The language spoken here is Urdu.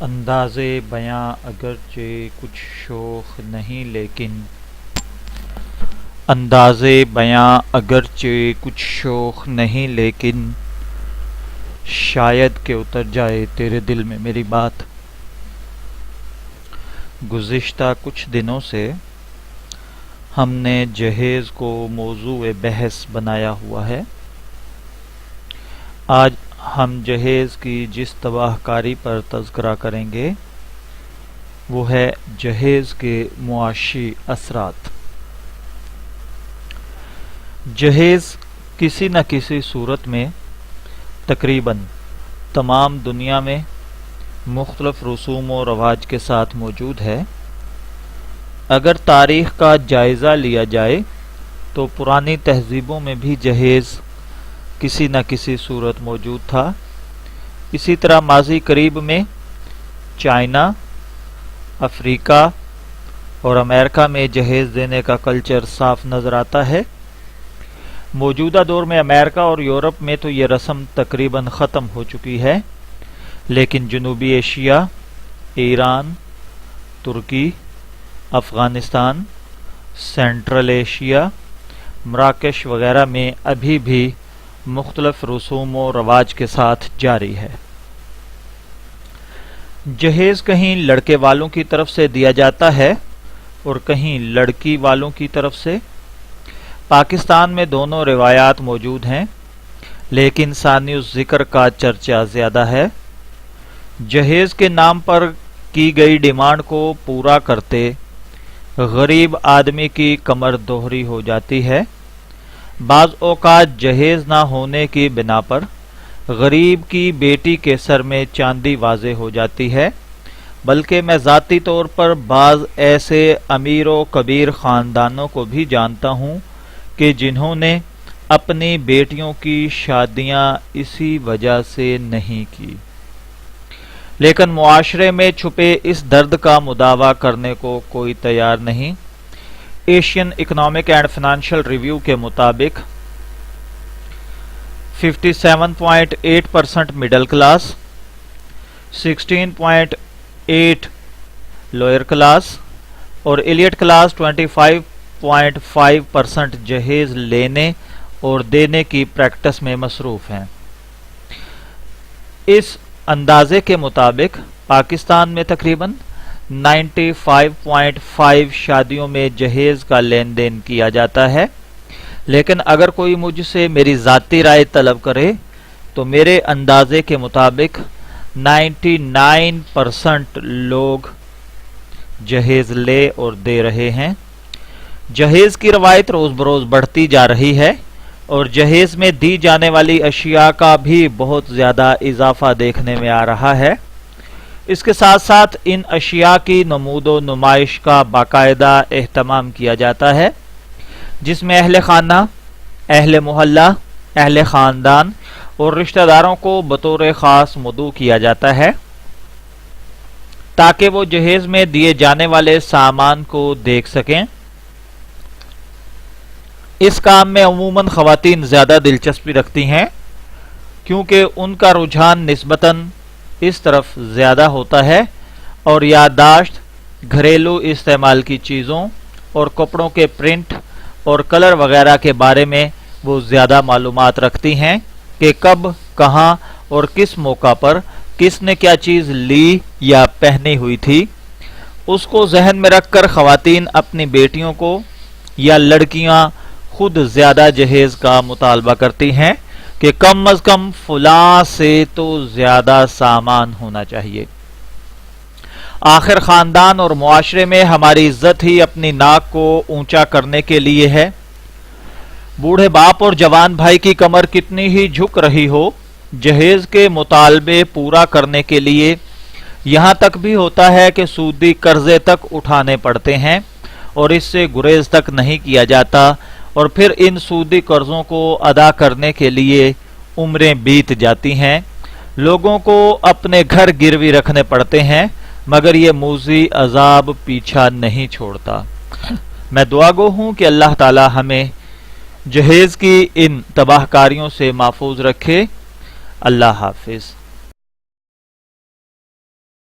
اندازِ بیاں اگرچہ کچھ شوخ نہیں لیکن اندازِ بیاں اگرچہ کچھ شوخ نہیں لیکن شاید کہ اتر جائے تیرے دل میں میری بات۔ گزشتہ کچھ دنوں سے ہم نے جہیز کو موضوع بحث بنایا ہوا ہے۔ آج ہم جہیز کی جس تباہ کاری پر تذکرہ کریں گے وہ ہے جہیز کے معاشی اثرات۔ جہیز کسی نہ کسی صورت میں تقریباً تمام دنیا میں مختلف رسوم و رواج کے ساتھ موجود ہے۔ اگر تاریخ کا جائزہ لیا جائے تو پرانی تہذیبوں میں بھی جہیز کسی نہ کسی صورت موجود تھا۔ اسی طرح ماضی قریب میں چائنا، افریقہ اور امریکہ میں جہیز دینے کا کلچر صاف نظر آتا ہے۔ موجودہ دور میں امریکہ اور یورپ میں تو یہ رسم تقریباً ختم ہو چکی ہے، لیکن جنوبی ایشیا، ایران، ترکی، افغانستان، سینٹرل ایشیا، مراکش وغیرہ میں ابھی بھی مختلف رسوم و رواج کے ساتھ جاری ہے۔ جہیز کہیں لڑکے والوں کی طرف سے دیا جاتا ہے اور کہیں لڑکی والوں کی طرف سے۔ پاکستان میں دونوں روایات موجود ہیں، لیکن ثانی الذکر کا چرچا زیادہ ہے۔ جہیز کے نام پر کی گئی ڈیمانڈ کو پورا کرتے غریب آدمی کی کمر دوہری ہو جاتی ہے۔ بعض اوقات جہیز نہ ہونے کی بنا پر غریب کی بیٹی کے سر میں چاندی واضح ہو جاتی ہے، بلکہ میں ذاتی طور پر بعض ایسے امیر و کبیر خاندانوں کو بھی جانتا ہوں کہ جنہوں نے اپنی بیٹیوں کی شادیاں اسی وجہ سے نہیں کی، لیکن معاشرے میں چھپے اس درد کا مداوع کرنے کو کوئی تیار نہیں۔ Asian economic and financial review کے مطابق 57.8% مڈل کلاس، 16.8 لوئر کلاس اور ایلیٹ کلاس 25.5% جہیز لینے اور دینے کی پریکٹس میں مصروف ہیں۔ اس اندازے کے مطابق پاکستان میں تقریباً 95.5 شادیوں میں جہیز کا لین دین کیا جاتا ہے، لیکن اگر کوئی مجھ سے میری ذاتی رائے طلب کرے تو میرے اندازے کے مطابق 99% لوگ جہیز لے اور دے رہے ہیں۔ جہیز کی روایت روز بروز بڑھتی جا رہی ہے اور جہیز میں دی جانے والی اشیاء کا بھی بہت زیادہ اضافہ دیکھنے میں آ رہا ہے۔ اس کے ساتھ ساتھ ان اشیاء کی نمود و نمائش کا باقاعدہ اہتمام کیا جاتا ہے، جس میں اہل خانہ، اہل محلہ، اہل خاندان اور رشتہ داروں کو بطور خاص مدعو کیا جاتا ہے تاکہ وہ جہیز میں دیے جانے والے سامان کو دیکھ سکیں۔ اس کام میں عموماً خواتین زیادہ دلچسپی رکھتی ہیں کیونکہ ان کا رجحان نسبتاً اس طرف زیادہ ہوتا ہے اور یادداشت، گھریلو استعمال کی چیزوں اور کپڑوں کے پرنٹ اور کلر وغیرہ کے بارے میں وہ زیادہ معلومات رکھتی ہیں کہ کب، کہاں اور کس موقع پر کس نے کیا چیز لی یا پہنی ہوئی تھی۔ اس کو ذہن میں رکھ کر خواتین اپنی بیٹیوں کو یا لڑکیاں خود زیادہ جہیز کا مطالبہ کرتی ہیں کہ کم از کم فلاں سے تو زیادہ سامان ہونا چاہیے۔ آخر خاندان اور معاشرے میں ہماری عزت ہی اپنی ناک کو اونچا کرنے کے لیے ہے۔ بوڑھے باپ اور جوان بھائی کی کمر کتنی ہی جھک رہی ہو، جہیز کے مطالبے پورا کرنے کے لیے یہاں تک بھی ہوتا ہے کہ سودی قرضے تک اٹھانے پڑتے ہیں اور اس سے گریز تک نہیں کیا جاتا، اور پھر ان سودی قرضوں کو ادا کرنے کے لیے عمریں بیت جاتی ہیں۔ لوگوں کو اپنے گھر گروی رکھنے پڑتے ہیں، مگر یہ موذی عذاب پیچھا نہیں چھوڑتا۔ میں دعا گو ہوں کہ اللہ تعالی ہمیں جہیز کی ان تباہ کاریوں سے محفوظ رکھے۔ اللہ حافظ۔